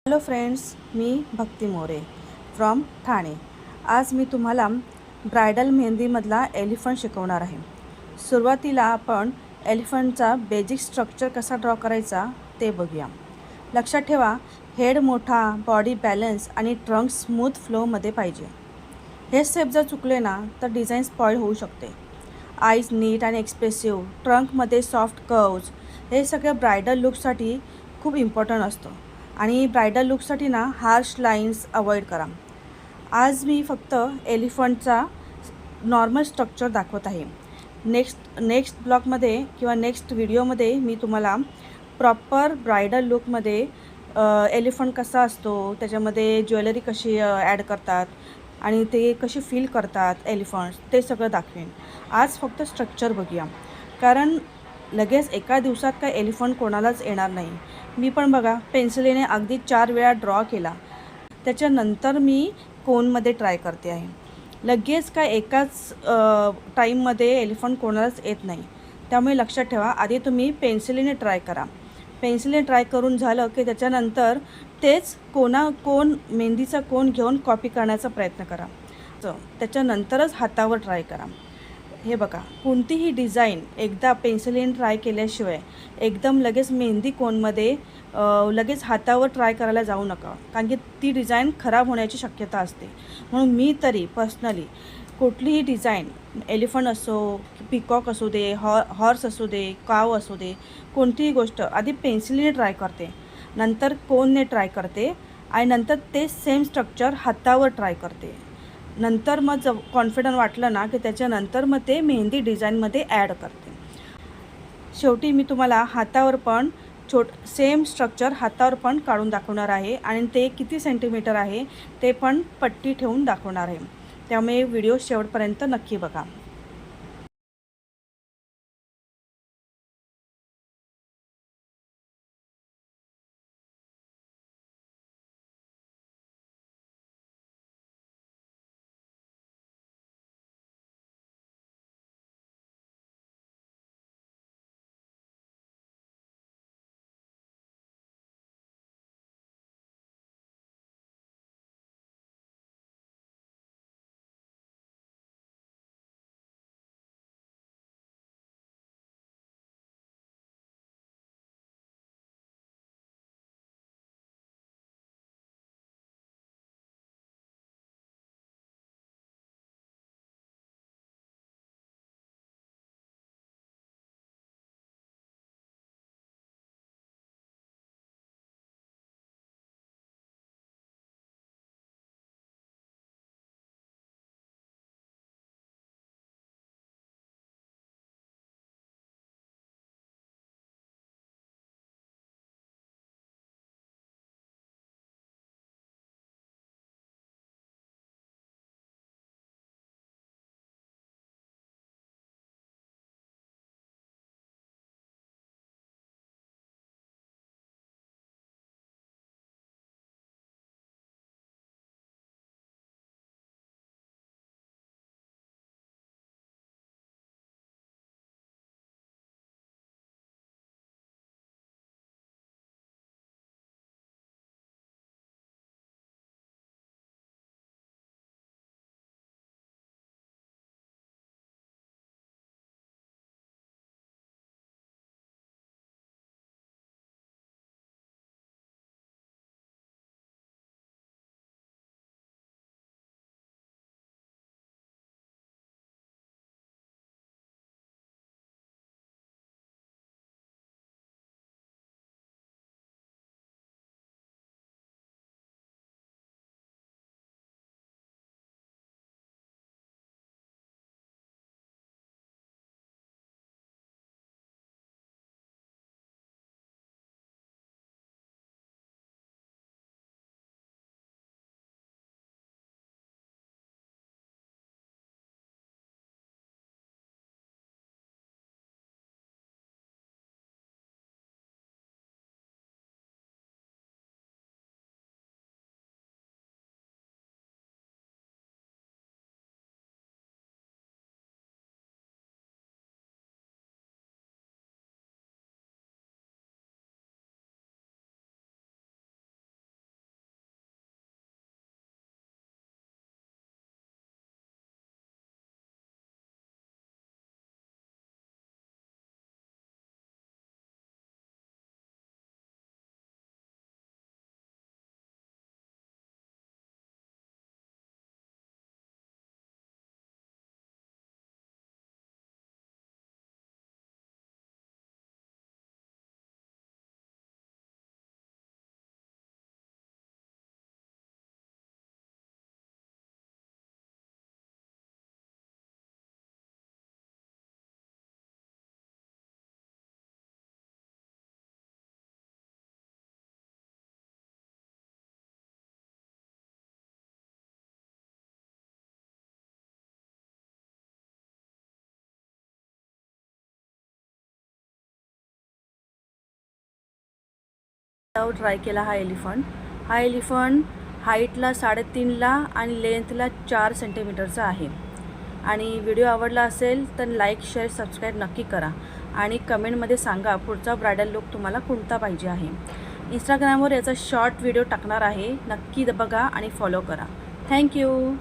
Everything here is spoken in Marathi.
Hello friends, me Bhakti More from Thane. आज मी तुम्हाला ब्रायडल मेहंदीमधला एलिफंट शिकवणार आहे. सुरुवातीला आपण एलिफंटचा बेसिक स्ट्रक्चर कसा ड्रॉ करायचा ते बघूया. लक्षात ठेवा, हेड मोठा, बॉडी बॅलन्स आणि ट्रंक स्मूथ फ्लोमध्ये पाहिजे. हे स्टेप जर चुकले ना तर डिझाईन स्पॉईल होऊ शकते. आईज नीट आणि एक्सप्रेसिव्ह, ट्रंकमध्ये सॉफ्ट कर्व्ज, हे सगळं ब्रायडल लुकसाठी खूप इम्पॉर्टंट असतं. आणि ब्रायडल लुकसाठी ना हार्श लाईन्स अवॉइड करा. आज मी फक्त एलिफंटचा नॉर्मल स्ट्रक्चर दाखवत आहे. नेक्स्ट ब्लॉगमध्ये किंवा नेक्स्ट व्हिडिओमध्ये मी तुम्हाला प्रॉपर ब्रायडल लुकमध्ये एलिफंट कसा असतो, त्याच्यामध्ये ज्वेलरी कशी ॲड करतात आणि ते कशी फील करतात एलिफंट्स, ते सगळं दाखवेन. आज फक्त स्ट्रक्चर बघूया, कारण लगेच एका दिवसात काय एलिफंट कोणालाच येणार नाही. मी पण बघा पेन्सिलीने अगदी 4 वेळा ड्रॉ केला, त्याच्यानंतर मी कोनमध्ये ट्राय करते आहे. लगेच काय एकाच टाईममध्ये एलिफंट कोणालाच येत नाही. त्यामुळे लक्षात ठेवा, आधी तुम्ही पेन्सिलीने ट्राय करा. पेन्सिलीने ट्राय करून झालं की त्याच्यानंतर तेच कोन मेहंदीचा कोन घेऊन कॉपी करण्याचा प्रयत्न करा. त्याच्यानंतरच हातावर ट्राय करा. हे बघा, कोणतीही डिझाईन एकदा पेन्सिलीने ट्राय केल्याशिवाय एकदम लगेच मेहंदी कोनमध्ये लगेच हातावर ट्राय करायला जाऊ नका, कारण की ती डिझाईन खराब होण्याची शक्यता असते. म्हणून मी तरी पर्सनली कुठलीही डिझाईन, एलिफंट असो, पिकॉक असू दे, हॉर्स असू दे, काव असू दे, कोणतीही गोष्ट आधी पेन्सिलीने ट्राय करते, नंतर कोनने ट्राय करते आणि नंतर ते सेम स्ट्रक्चर हातावर ट्राय करते. नंतर मग जर कॉन्फिडंट वाटलं ना की त्याच्यानंतर मग ते मेहंदी डिझाईनमध्ये ॲड करते. शेवटी मी तुम्हाला हातावर पण सेम स्ट्रक्चर हातावर पण काढून दाखवणार आहे आणि ते किती सेंटीमीटर आहे ते पण पट्टी ठेवून दाखवणार आहे. त्यामुळे व्हिडिओ शेवटपर्यंत नक्की बघा. ट्राय केला हा एलिफंट हाईटला 3.5ला आणि लेंथला 4 सेंटीमीटरचा आहे. आणि व्हिडिओ आवडला असेल तर लाईक, शेअर, सबस्क्राईब नक्की करा आणि कमेंटमध्ये सांगा पुढचा ब्रायडल लुक तुम्हाला कोणता पाहिजे आहे. इंस्टाग्रामवर याचा शॉर्ट व्हिडिओ टाकणार आहे, नक्की बघा आणि फॉलो करा. थँक्यू.